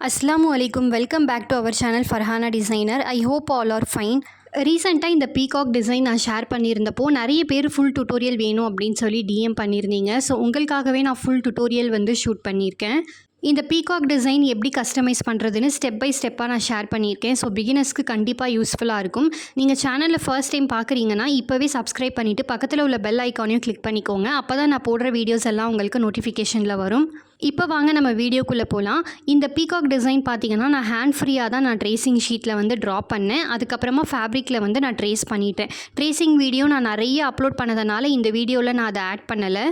அஸ்ஸலாமு அலைக்கும். Welcome back to our channel Farhana designer. I hope all are fine. ரீசெண்டாக இந்த பீகாக் டிசைன் நான் ஷேர் பண்ணியிருந்தப்போ நிறைய பேர் ஃபுல் டுட்டோரியல் வேணும் அப்படின்னு சொல்லி டிஎம் பண்ணியிருந்தீங்க. ஸோ உங்களுக்காகவே நான் ஃபுல் டுட்டோரியல் ஷூட் பண்ணியிருக்கேன். இந்த பீகாக் டிசைன் எப்படி கஸ்டமைஸ் பண்ணுறதுன்னு ஸ்டெப் பை ஸ்டெப்பாக நான் ஷேர் பண்ணியிருக்கேன். ஸோ பிகினர்ஸ்க்கு கண்டிப்பாக யூஸ்ஃபுல்லாக இருக்கும். நீங்கள் சேனலில் ஃபர்ஸ்ட் டைம் பார்க்குறீங்கன்னா இப்போவே சப்ஸ்கிரைப் பண்ணிவிட்டு பக்கத்தில் உள்ள பெல் ஐக்கானையும் கிளிக் பண்ணிக்கோங்க. அப்போ தான் நான் போடுற வீடியோஸ் எல்லாம் உங்களுக்கு நோட்டிஃபிகேஷனில் வரும். இப்போ வாங்க நம்ம வீடியோக்குள்ளே போகலாம். இந்த பீகாக் டிசைன் பார்த்தீங்கன்னா நான் ஹேண்ட் ஃப்ரீயாக தான் நான் ட்ரேசிங் ஷீட்டில் ட்ரா பண்ணேன். அதுக்கப்புறமா ஃபேப்ரிக்கில் நான் ட்ரேஸ் பண்ணிட்டேன். ட்ரேசிங் வீடியோ நான் நிறைய அப்லோட் பண்ணதுனால இந்த வீடியோவில் நான் அதை ஆட் பண்ணலை.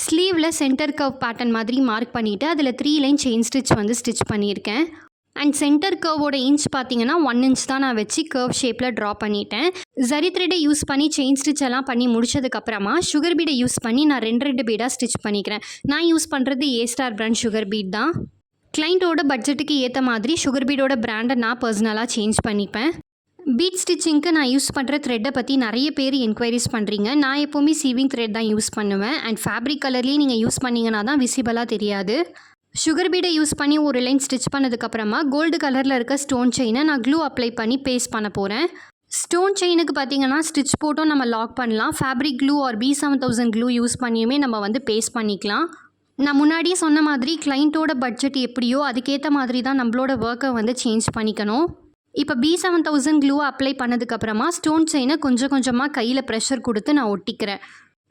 ஸ்லீவில் சென்டர் கர்வ் பேட்டர்ன் மாதிரி மார்க் பண்ணிவிட்டு அதில் 3 லைன் செயின் ஸ்டிச் பண்ணியிருக்கேன். அண்ட் சென்டர் கர்வோட இன்ச் பார்த்தீங்கன்னா 1 இன்ச் தான் நான் வச்சு கர்வ் ஷேப்பில் ட்ரா பண்ணிட்டேன். ஜரி த்ரெட்டை யூஸ் பண்ணி செயின் ஸ்டிச் எல்லாம் பண்ணி முடிச்சதுக்கப்புறமா சுகர் பீடை யூஸ் பண்ணி நான் 2 பீடாக ஸ்டிச் பண்ணிக்கிறேன். நான் யூஸ் பண்ணுறது A-Star பிராண்ட் சுகர் பீட் தான். கிளைண்ட்டோட பட்ஜெட்டுக்கு ஏற்ற மாதிரி சுகர் பீடோட பிராண்டை நான் பர்சனலாக சேஞ்ச் பண்ணிப்பேன். பீட் ஸ்டிச்சிங்க்கு நான் யூஸ் பண்ணுற த்ரெட்டை பற்றி நிறைய பேர் என்கொயரிஸ் பண்ணுறீங்க. நான் எப்போவுமே சீவிங் த்ரெட் தான் யூஸ் பண்ணுவேன். அண்ட் ஃபேப்ரிக் கலர்லேயே நீங்கள் யூஸ் பண்ணிங்கன்னா தான் விசிபிளாக தெரியாது. சுகர் பீடை யூஸ் பண்ணி ஒரு லைன் ஸ்டிச் பண்ணதுக்கப்புறமா கோல்டு கலரில் இருக்க ஸ்டோன் செயினை நான் க்ளூ அப்ளை பண்ணி பேஸ்ட் பண்ண போகிறேன். ஸ்டோன் செயினுக்கு பார்த்தீங்கன்னா ஸ்டிச் போட்டும் நம்ம லாக் பண்ணலாம். Fabric glue or B7000 glue use பண்ணியுமே நம்ம பேஸ்ட் பண்ணிக்கலாம். நான் முன்னாடியே சொன்ன மாதிரி கிளைண்ட்டோட பட்ஜெட் எப்படியோ அதுக்கேற்ற மாதிரி தான் நம்மளோட ஒர்க்கை சேஞ்ச் பண்ணிக்கணும். இப்போ B7000 க்ளூ அப்ளை பண்ணதுக்கப்புறமா ஸ்டோன் செயினை கொஞ்சம் கொஞ்சமாக கையில் ப்ரெஷர் கொடுத்து நான் ஒட்டிக்கிறேன்.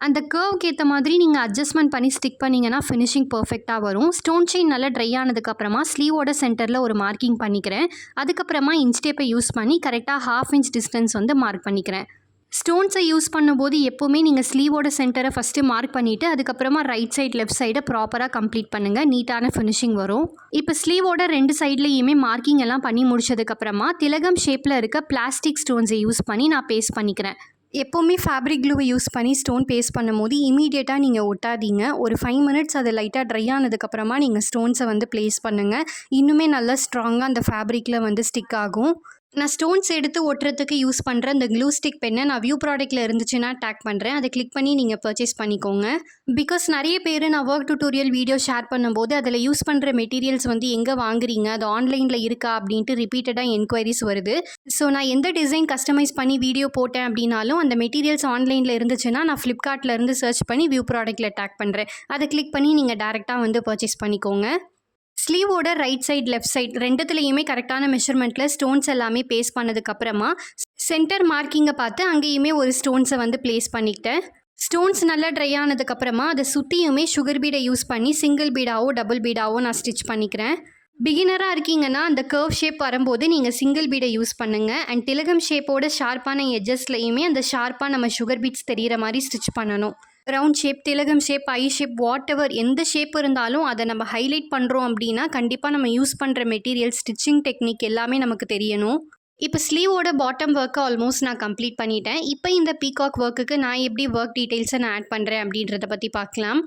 அந்த கர்வுக்கு ஏற்ற மாதிரி நீங்கள் அட்ஜஸ்ட்மெண்ட் பண்ணி ஸ்டிக் பண்ணிங்கன்னா ஃபினிஷிங் பர்ஃபெக்டாக வரும். ஸ்டோன் செயின் நல்லா ட்ரை ஆனதுக்கப்புறமா ஸ்லீவோட சென்டரில் ஒரு மார்க்கிங் பண்ணிக்கிறேன். அதுக்கப்புறமா இன்ச் டேப்பை யூஸ் பண்ணி கரெக்டாக 1/2 இன்ச் டிஸ்டன்ஸ் மார்க் பண்ணிக்கிறேன். ஸ்டோன்ஸை யூஸ் பண்ணும்போது எப்போவுமே நீங்கள் ஸ்லீவோட சென்டரை ஃபஸ்ட்டு மார்க் பண்ணிவிட்டு அதுக்கப்புறமா ரைட் சைட் லெஃப்ட் சைடை ப்ராப்பராக கம்ப்ளீட் பண்ணுங்கள். நீட்டான ஃபினிஷிங் வரும். இப்போ ஸ்லீவோட 2 சைட்லேயுமே மார்க்கிங் எல்லாம் பண்ணி முடிச்சதுக்கப்புறமா திலகம் ஷேப்பில் இருக்க பிளாஸ்டிக் ஸ்டோன்ஸை யூஸ் பண்ணி நான் பேஸ்ட் பண்ணிக்கிறேன். எப்போவுமே ஃபேப்ரிக் க்ளூவை யூஸ் பண்ணி ஸ்டோன் பேஸ்ட் பண்ணும்போது இமீடியட்டாக நீங்கள் ஒட்டாதீங்க. ஒரு 5 மினிட்ஸ் அது லைட்டாக ட்ரை ஆனதுக்கப்புறமா நீங்கள் ஸ்டோன்ஸை ப்ளேஸ் பண்ணுங்கள். இன்னுமே நல்லா ஸ்ட்ராங்காக அந்த ஃபேப்ரிக்கில் ஸ்டிக் ஆகும். நான் ஸ்டோன்ஸ் எடுத்து ஒட்டுறதுக்கு யூஸ் பண்ணுற இந்த க்ளூ ஸ்டிக் பெண்ணை நான் வியூ ப்ராடக்ட்டில் இருந்துச்சுன்னா டேக் பண்ணுறேன். அதை கிளிக் பண்ணி நீங்கள் பர்ச்சேஸ் பண்ணிக்கோங்க. பிகாஸ் நிறைய பேர் நான் ஒர்க் டியூட்டோரியல் வீடியோ ஷேர் பண்ணும்போது அதில் யூஸ் பண்ணுற மெட்டீரியல்ஸ் எங்கே வாங்குறீங்க, அது ஆன்லைனில் இருக்கா அப்படின்ட்டு ரிப்பீட்டடாக என்கொயரிஸ் வருது. ஸோ நான் எந்த டிசைன் கஸ்டமைஸ் பண்ணி வீடியோ போட்டேன் அப்படின்னாலும் அந்த மெட்டீரியல்ஸ் ஆன்லைனில் இருந்துச்சுன்னா நான் ஃப்ளிப்கார்ட்டில் இருந்து சர்ச் பண்ணி வியூ ப்ராடக்ட்டில் டேக் பண்ணுறேன். அதை கிளிக் பண்ணி நீங்கள் டேரெக்டாக பர்ச்சேஸ் பண்ணிக்கோங்க. ஸ்லீவோட ரைட் சைட் லெஃப்ட் சைட் ரெண்டுத்துலேயுமே கரெக்டான மெஷர்மெண்ட்டில் ஸ்டோன்ஸ் எல்லாமே பேஸ்ட் பண்ணதுக்கப்புறமா சென்டர் மார்க்கிங்கை பார்த்து அங்கேயுமே ஒரு ஸ்டோன்ஸை ப்ளேஸ் பண்ணிக்கிட்டேன். ஸ்டோன்ஸ் நல்லா ட்ரை ஆனதுக்கப்புறமா அதை சுற்றியுமே சுகர் பீடை யூஸ் பண்ணி சிங்கிள் பீடாவோ டபுள் பீடாவோ நான் ஸ்டிச் பண்ணிக்கிறேன். பிகினராக இருக்கீங்கன்னா அந்த கர்வ் ஷேப் வரும்போது நீங்கள் சிங்கிள் பீடை யூஸ் பண்ணுங்கள். அண்ட் திலகம் ஷேப்போட ஷார்ப்பான எட்ஜஸ்லையுமே அந்த ஷார்ப்பாக நம்ம சுகர் பீட்ஸ் தெரிகிற மாதிரி ஸ்டிச் பண்ணணும். ரவுண்ட் ஷேப், திலகம் shape, I shape, what ever எந்த ஷேப் இருந்தாலும் அதை நம்ம ஹைலைட் பண்ணுறோம் அப்படின்னா கண்டிப்பாக நம்ம யூஸ் பண்ணுற மெட்டீரியல், ஸ்டிச்சிங் டெக்னிக் எல்லாமே நமக்கு தெரியணும். இப்போ ஸ்லீவோட பாட்டம் ஒர்க்கை ஆல்மோஸ்ட் நான் கம்ப்ளீட் பண்ணிட்டேன். இப்போ இந்த பீகாக் ஒர்க்குக்கு நான் எப்படி ஒர்க் டீட்டெயில்ஸை நான் ஆட் பண்ணுறேன் அப்படின்றத பற்றி பார்க்கலாம்.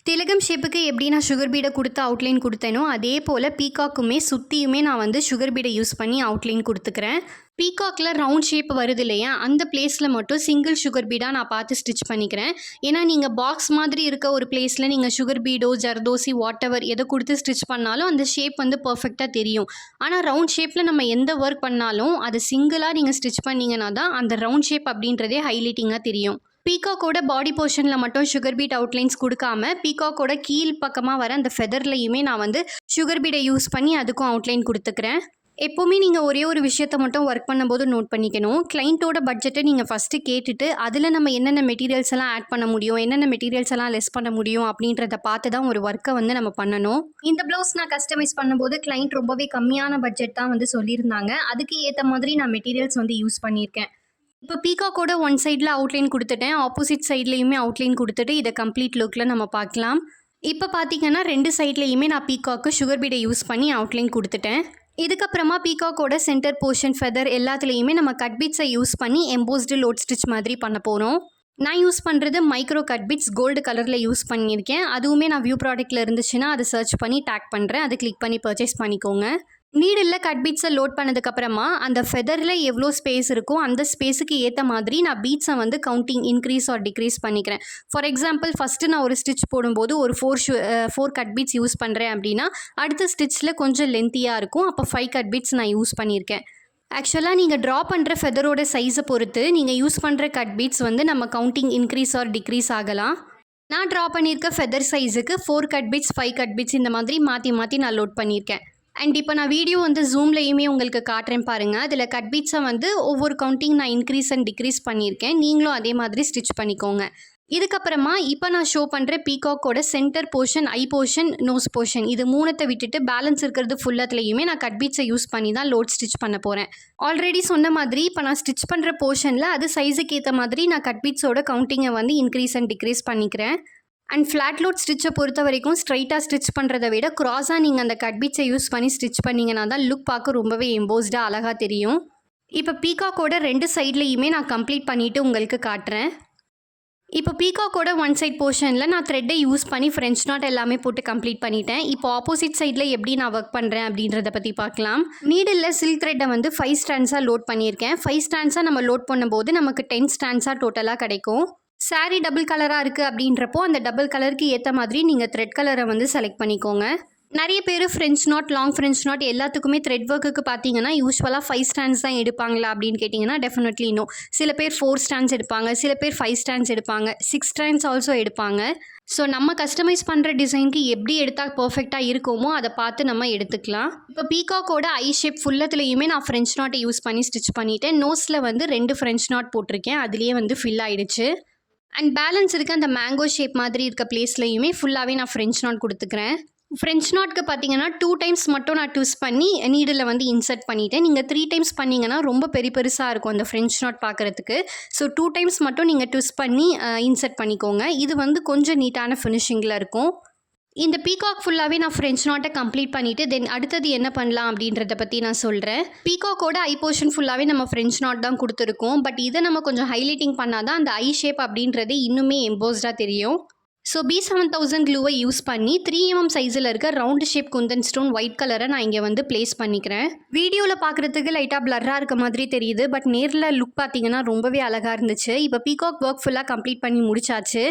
திலகம் ஷேப்புக்கு எப்படி நான் சுகர் பீடை கொடுத்து அவுட்லைன் கொடுத்தேனோ அதே போல் பீகாக்குமே சுற்றியுமே நான் சுகர் பீடை யூஸ் பண்ணி அவுட்லைன் கொடுத்துக்கிறேன். பீகாக்கில் ரவுண்ட் ஷேப் வருது இல்லையா, அந்த பிளேஸில் மட்டும் சிங்கிள் சுகர் பீடாக நான் பார்த்து ஸ்டிச் பண்ணிக்கிறேன். ஏன்னா நீங்கள் பாக்ஸ் மாதிரி இருக்க ஒரு பிளேஸில் நீங்கள் சுகர் பீடோ ஜர்தோசி வாட் எவர் எதை கொடுத்து ஸ்டிச் பண்ணாலும் அந்த ஷேப் பர்ஃபெக்டாக தெரியும். ஆனால் ரவுண்ட் ஷேப்பில் நம்ம எந்த ஒர்க் பண்ணாலும் அது சிங்கிளாக நீங்கள் ஸ்டிச் பண்ணிங்கன்னா தான் அந்த ரவுண்ட் ஷேப் அப்படின்றதே ஹைலைட்டிங்காக தெரியும். பீகாக்கோட பாடி போர்ஷனில் மட்டும் சுகர் பீட் அவுட்லைன்ஸ் கொடுக்காம பீகாக்கோட கீழ் பக்கமாக வர அந்த ஃபெதர்லையுமே நான் சுகர் பீடை யூஸ் பண்ணி அதுக்கும் அவுட்லைன் கொடுத்துக்கிறேன். எப்போவுமே நீங்கள் ஒரே ஒரு விஷயத்தை மட்டும் ஒர்க் பண்ணும்போது நோட் பண்ணிக்கணும். கிளைண்ட்டோட பட்ஜெட்டை நீங்கள் ஃபஸ்ட்டு கேட்டுட்டு அதில் நம்ம என்னென்ன மெட்டீரியல்ஸ் எல்லாம் ஆட் பண்ண முடியும், என்னென்ன மெட்டீரியல்ஸ் எல்லாம் லெஸ் பண்ண முடியும் அப்படின்றத பார்த்து தான் ஒரு ஒர்க்கை நம்ம பண்ணணும். இந்த ப்ளவுஸ் நான் கஸ்டமைஸ் பண்ணும்போது கிளைண்ட் ரொம்பவே கம்மியான பட்ஜெட் தான் சொல்லியிருந்தாங்க. அதுக்கு ஏற்ற மாதிரி நான் மெட்டீரியல்ஸ் யூஸ் பண்ணியிருக்கேன். இப்போ பீகாக்கோட ஒன் சைடில் அவுட்லைன் கொடுத்துட்டேன், ஆப்போசிட் சைட்லேயுமே அவுட்லைன் கொடுத்துட்டு இதை கம்ப்ளீட் லுக்கில் நம்ம பார்க்கலாம். இப்போ பார்த்தீங்கன்னா 2 சைட்லேயுமே நான் பீகாக்கு சுகர் பீடை யூஸ் பண்ணி அவுட்லைன் கொடுத்துட்டேன். இதுக்கப்புறமா பீகாக்கோட சென்டர் போர்ஷன், ஃபெதர் எல்லாத்துலேயுமே நம்ம கட் பீட்ஸை யூஸ் பண்ணி எம்போஸ்டு லோட் ஸ்டிச் மாதிரி பண்ண போகிறோம். நான் யூஸ் பண்ணுறது மைக்ரோ கட் பீட்ஸ் கோல்டு கலரில் யூஸ் பண்ணியிருக்கேன். அதுவுமே நான் வியூ ப்ராடக்ட்டில் இருந்துச்சுன்னா அதை சர்ச் பண்ணி டேக் பண்ணுறேன். அதை கிளிக் பண்ணி பர்ச்சேஸ் பண்ணிக்கோங்க. நீடில் கட் பீட்ஸை லோட் பண்ணதுக்கப்புறமா அந்த ஃபெதரில் எவ்வளோ ஸ்பேஸ் இருக்கோ அந்த ஸ்பேஸுக்கு ஏற்ற மாதிரி நான் பீட்ஸை வந்து கவுண்டிங் இன்க்ரீஸ் ஆர் டிக்ரீஸ் பண்ணிக்கிறேன். ஃபார் எக்ஸாம்பிள் ஃபஸ்ட்டு நான் ஒரு ஸ்டிச் போடும்போது ஒரு 4 கட் பீட்ஸ் யூஸ் பண்ணுறேன் அப்படின்னா அடுத்த ஸ்டிச்சில் கொஞ்சம் லென்த்தியாக இருக்கும். அப்போ 5 கட் பீட்ஸ் நான் யூஸ் பண்ணியிருக்கேன். ஆக்சுவலாக நீங்கள் ட்ரா பண்ணுற ஃபெதரோட சைஸை பொறுத்து நீங்கள் யூஸ் பண்ணுற கட் பீட்ஸ் வந்து நம்ம கவுண்டிங் இன்க்ரீஸ் ஆர் டிக்ரீஸ் ஆகலாம். நான் ட்ரா பண்ணியிருக்க ஃபெதர் சைஸுக்கு 4 கட் பீட்ஸ் 5 கட் பீட்ஸ் இந்த மாதிரி மாற்றி நான் லோட் பண்ணியிருக்கேன். அண்ட் இப்போ நான் வீடியோ வந்து ஜூம்லேயுமே உங்களுக்கு காட்டுறேன் பாருங்கள். அதில் கட் பீட்ஸை வந்து ஒவ்வொரு கவுண்டிங் நான் இன்க்ரீஸ் அண்ட் டிக்ரீஸ் பண்ணியிருக்கேன். நீங்களும் அதே மாதிரி ஸ்டிச் பண்ணிக்கோங்க. இதுக்கப்புறமா இப்போ நான் ஷோ பண்ணுற பீகாக்கோட சென்டர் போர்ஷன், ஐ போர்ஷன், நோஸ் போர்ஷன் இது மூணத்தை விட்டுட்டு பேலன்ஸ் இருக்கிறது ஃபுல்லத்துலேயுமே நான் கட் பீட்ஸை யூஸ் பண்ணி தான் லோட் ஸ்டிச் பண்ண போகிறேன். ஆல்ரெடி சொன்ன மாதிரி இப்போ நான் ஸ்டிச் பண்ணுற போர்ஷனில் அது சைஸுக்கு ஏற்ற மாதிரி நான் கட் பீட்ஸோட கவுண்டிங்கை வந்து இன்க்ரீஸ் அண்ட் டிக்ரீஸ் பண்ணிக்கிறேன். அண்ட் ஃப்ளாட் லோட் ஸ்டிச்சை பொறுத்த வரைக்கும் ஸ்ட்ரைட்டாக ஸ்டிச் பண்ணுறதை விட க்ராஸாக நீங்கள் அந்த கட் பீட்ஸை யூஸ் பண்ணி ஸ்டிச் பண்ணிங்கன்னா தான் லுக் பார்க்க ரொம்பவே எம்போஸ்டாக அழகாக தெரியும். இப்போ பீகாக்கோட 2 சைட்லேயுமே நான் கம்ப்ளீட் பண்ணிவிட்டு உங்களுக்கு காட்டுறேன். இப்போ பீகாக்கோட 1 சைட் போர்ஷனில் நான் த்ரெட்டை யூஸ் பண்ணி ஃப்ரெஞ்ச் நாட் எல்லாமே போட்டு கம்ப்ளீட் பண்ணிட்டேன். இப்போ ஆப்போசிட் சைடில் எப்படி நான் ஒர்க் பண்ணுறேன் அப்படின்றத பற்றி பார்க்கலாம். நீடில் சில்க் த்ரெட்டை வந்து 5 ஸ்டாண்ட்ஸாக லோட் பண்ணியிருக்கேன். 5 ஸ்டாண்ட்ஸாக நம்ம லோட் பண்ணும்போது நமக்கு 10 ஸ்டாண்ட்ஸாக டோட்டலாக கிடைக்கும். சாரீ டபுள் கலராக இருக்குது அப்படின்றப்போ அந்த டபுள் கலருக்கு ஏற்ற மாதிரி நீங்கள் த்ரெட் கலரை வந்து செலக்ட் பண்ணிக்கோங்க. நிறைய பேர் French not, long French not எல்லாத்துக்குமே த்ரெட் ஒர்க்குக்கு பார்த்தீங்கன்னா யூஸ்வலாக 5 ஸ்டாண்ட்ஸ் தான் எடுப்பாங்களா அப்படின்னு கேட்டிங்கன்னா டெஃபினெட்லி நோ. சில பேர் 4 ஸ்டாண்ட்ஸ் எடுப்பாங்க, சில பேர் 5 ஸ்டாண்ட்ஸ் எடுப்பாங்க, 6 ஸ்டாண்ட்ஸ் ஆல்சோ எடுப்பாங்க. ஸோ நம்ம கஸ்டமைஸ் பண்ணுற டிசைனுக்கு எப்படி எடுத்தால் பர்ஃபெக்டாக இருக்குமோ அதை பார்த்து நம்ம எடுத்துக்கலாம். இப்போ பீகாக்கோட ஐ ஷேப் ஃபுல்லத்துலேயுமே நான் ஃப்ரெஞ்ச் நாட்டை யூஸ் பண்ணி ஸ்டிச் பண்ணிவிட்டேன். நோஸில் வந்து 2 ஃப்ரெஞ்ச் நாட் போட்டிருக்கேன், அதுலேயே வந்து ஃபில் ஆகிடுச்சு. அண்ட் பேலன்ஸ் இருக்க அந்த மேங்கோ ஷேப் மாதிரி இருக்க பிளேஸ்லையுமே ஃபுல்லாகவே நான் ஃப்ரெஞ்ச் நாட் கொடுத்துக்கிறேன். ஃப்ரெஞ்ச் நாட்க்கு பார்த்தீங்கன்னா 2 டைம்ஸ் மட்டும் நான் ட்விஸ்ட் பண்ணி நீடில் வந்து இன்சர்ட் பண்ணிவிட்டேன். நீங்கள் 3 டைம்ஸ் பண்ணிங்கன்னா ரொம்ப பெருசாக இருக்கும் அந்த ஃப்ரெஞ்ச் நாட் பார்க்குறதுக்கு. ஸோ 2 டைம்ஸ் மட்டும் நீங்கள் ட்விஸ்ட் பண்ணி இன்சர்ட் பண்ணிக்கோங்க. இது வந்து கொஞ்சம் நீட்டான ஃபினிஷிங்கில் இருக்கும். இந்த பீகாக் ஃபுல்லாகவே நான் ஃப்ரெஞ்ச் நாட்டை கம்ப்ளீட் பண்ணிவிட்டு தென் அடுத்தது என்ன பண்ணலாம் அப்படின்றத பற்றி நான் சொல்கிறேன். பீகாக்கோட ஐ போர்ஷன் ஃபுல்லாகவே நம்ம ஃப்ரெஞ்ச் நாட் தான் கொடுத்துருக்கோம். பட் இதை நம்ம கொஞ்சம் ஹைலைட்டிங் பண்ணால் தான் அந்த ஐ ஷேப் அப்படின்றது இன்னுமே எம்போஸ்டாக தெரியும். ஸோ B7000 க்ளூவை யூஸ் பண்ணி 3mm சைஸில் இருக்க round shape Kundan stone white கலரை நான் இங்கே வந்து ப்ளேஸ் பண்ணிக்கிறேன். வீடியோவில் பார்க்குறதுக்கு லைட்டாக பிளர்ராக இருக்க மாதிரி தெரியுது, பட் நேரில் லுக் பார்த்தீங்கன்னா ரொம்பவே அழகாக இருந்துச்சு. இப்போ பீகாக் ஒர்க் ஃபுல்லாக கம்ப்ளீட் பண்ணி முடிச்சாச்சு.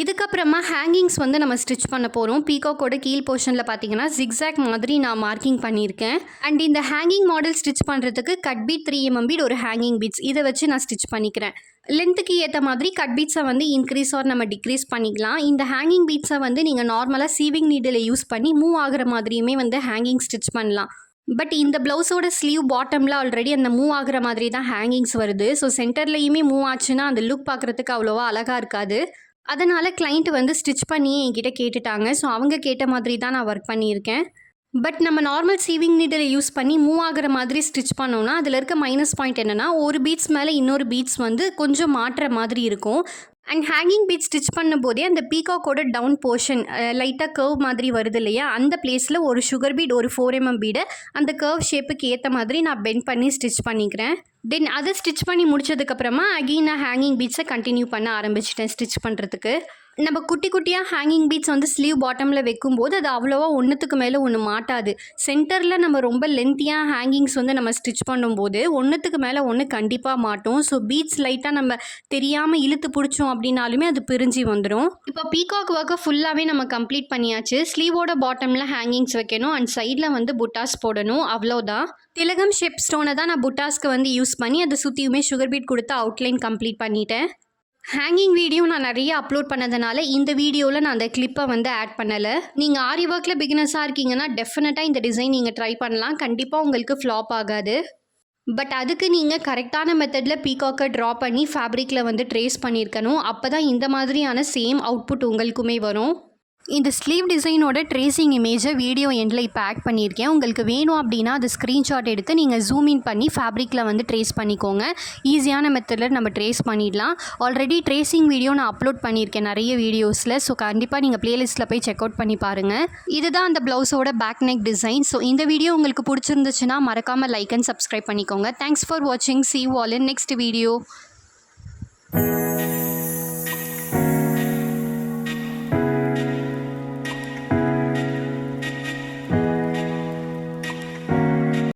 இதுக்கப்புறமா ஹேங்கிங்ஸ் வந்து நம்ம ஸ்டிச் பண்ண போகிறோம். பீகாக்கோட கீழ் போர்ஷனில் பார்த்தீங்கன்னா ஜிக்ஸாக் மாதிரி நான் மார்க்கிங் பண்ணியிருக்கேன். அண்ட் இந்த ஹேங்கிங் மாடல் ஸ்டிச் பண்ணுறதுக்கு கட் பீட் 3mm பீட் ஒரு ஹேங்கிங் பீட்ஸ் இதை வச்சு நான் ஸ்டிச் பண்ணிக்கிறேன். லென்த்துக்கு ஏற்ற மாதிரி கட் பீட்ஸை வந்து இன்க்ரீஸ் ஆர் நம்ம டிக்ரீஸ் பண்ணிக்கலாம். இந்த ஹேங்கிங் பீட்ஸை வந்து நீங்கள் நார்மலாக சீவிங் நீடில் யூஸ் பண்ணி மூவ் ஆகிற மாதிரியுமே வந்து ஹேங்கிங் ஸ்டிச் பண்ணலாம். பட் இந்த ப்ளவுஸோட ஸ்லீவ் பாட்டமில் ஆல்ரெடி அந்த மூவ் ஆகிற மாதிரி தான் ஹேங்கிங்ஸ் வருது. ஸோ சென்டர்லேயுமே மூவ் ஆச்சுன்னா அந்த லுக் பார்க்குறதுக்கு அவ்வளோவா அழகாக இருக்காது. அதனால் கிளைண்ட் வந்து ஸ்டிச் பண்ணி என்கிட்ட கேட்டுட்டாங்க. ஸோ அவங்க கேட்ட மாதிரி தான் நான் ஒர்க் பண்ணியிருக்கேன். பட் நம்ம நார்மல் சீவிங் நீடில் யூஸ் பண்ணி மூவ் ஆகிற மாதிரி ஸ்டிச் பண்ணோன்னா அதில் இருக்க மைனஸ் பாயிண்ட் என்னென்னா ஒரு பீட்ஸ் மேலே இன்னொரு பீட்ஸ் வந்து கொஞ்சம் மாற்றுற மாதிரி இருக்கும். அண்ட் ஹேங்கிங் பீட் ஸ்டிச் பண்ணும்போதே அந்த பீகாக்கோட டவுன் போர்ஷன் லைட்டாக கர்வ் மாதிரி வருது இல்லையா, அந்த பிளேஸில் ஒரு சுகர் பீட் ஒரு 4mm பீடை அந்த கர்வ் ஷேப்புக்கு ஏற்ற மாதிரி நான் பெண்ட் பண்ணி ஸ்டிச் பண்ணிக்கிறேன். தென் அதை ஸ்டிச் பண்ணி முடிச்சதுக்கப்புறமா அகெயின் நான் ஹேங்கிங் பீட்ஸை கண்டினியூ பண்ண ஆரம்பிச்சிட்டேன் ஸ்டிச் பண்ணுறதுக்கு. நம்ம குட்டி குட்டியாக ஹேங்கிங் பீட்ஸ் வந்து ஸ்லீவ் பாட்டமில் வைக்கும்போது அது அவ்வளோவா ஒன்றுத்துக்கு மேலே ஒன்று மாட்டாது. சென்டரில் நம்ம ரொம்ப லென்த்தியாக ஹேங்கிங்ஸ் வந்து நம்ம ஸ்டிச் பண்ணும்போது ஒன்றுத்துக்கு மேலே ஒன்று கண்டிப்பாக மாட்டோம். ஸோ பீட்ஸ் லைட்டாக நம்ம தெரியாமல் இழுத்து பிடிச்சோம் அப்படின்னாலுமே அது பிரிஞ்சு வந்துடும். இப்போ பீகாக் ஒர்க்கை ஃபுல்லாகவே நம்ம கம்ப்ளீட் பண்ணியாச்சு. ஸ்லீவோட பாட்டமில் ஹேங்கிங்ஸ் வைக்கணும் அண்ட் சைடில் வந்து புட்டாஸ் போடணும், அவ்வளோதான். திலகம் ஷேப் ஸ்டோனை தான் நான் புட்டாஸ்க்கு வந்து யூஸ் பண்ணி அதை சுற்றியுமே சுகர் பீட் கொடுத்து அவுட்லைன் கம்ப்ளீட் பண்ணிட்டேன். ஹேங்கிங் வீடியோ நான் நிறைய அப்லோட் பண்ணதுனால இந்த வீடியோவில் நான் அந்த கிளிப்பை வந்து ஆட் பண்ணலை. நீங்கள் ஆரி ஒர்க்கில் பிகினர்ஸாக இருக்கீங்கன்னா டெஃபினட்டாக இந்த டிசைன் நீங்கள் ட்ரை பண்ணலாம். கண்டிப்பாக உங்களுக்கு ஃப்ளாப் ஆகாது. பட் அதுக்கு நீங்கள் கரெக்டான மெத்தடில் பீகாக்கை ட்ரா பண்ணி ஃபேப்ரிக்கில் வந்து ட்ரேஸ் பண்ணியிருக்கணும். அப்போ தான் இந்த மாதிரியான சேம் அவுட்புட் உங்களுக்குமே வரும். இந்த ஸ்லீவ் டிசைனோட ட்ரேசிங் இமேஜை வீடியோ எண்டில் இப்போ ஆட் பண்ணியிருக்கேன். உங்களுக்கு வேணும் அப்படின்னா அது ஸ்க்ரீன்ஷாட் எடுத்து நீங்கள் ஜூம் இன் பண்ணி ஃபேப்ரிக்கில் வந்து ட்ரேஸ் பண்ணிக்கோங்க. ஈஸியான மெத்தடில் நம்ம ட்ரேஸ் பண்ணிடலாம். ஆல்ரெடி ட்ரேசிங் வீடியோ நான் அப்லோட் பண்ணியிருக்கேன் நிறைய வீடியோஸில். ஸோ கண்டிப்பாக நீங்கள் ப்ளேலிஸ்ட்டில் போய் செக் அவுட் பண்ணி பாருங்கள். இதுதான் அந்த ப்ளவுஸோட பேக் நெக் டிசைன். ஸோ இந்த வீடியோ உங்களுக்கு பிடிச்சிருந்துச்சுன்னா மறக்காமல் லைக் அண்ட் சப்ஸ்கிரைப் பண்ணிக்கோங்க. தேங்க்ஸ் ஃபார் வாட்சிங். See you all in next video.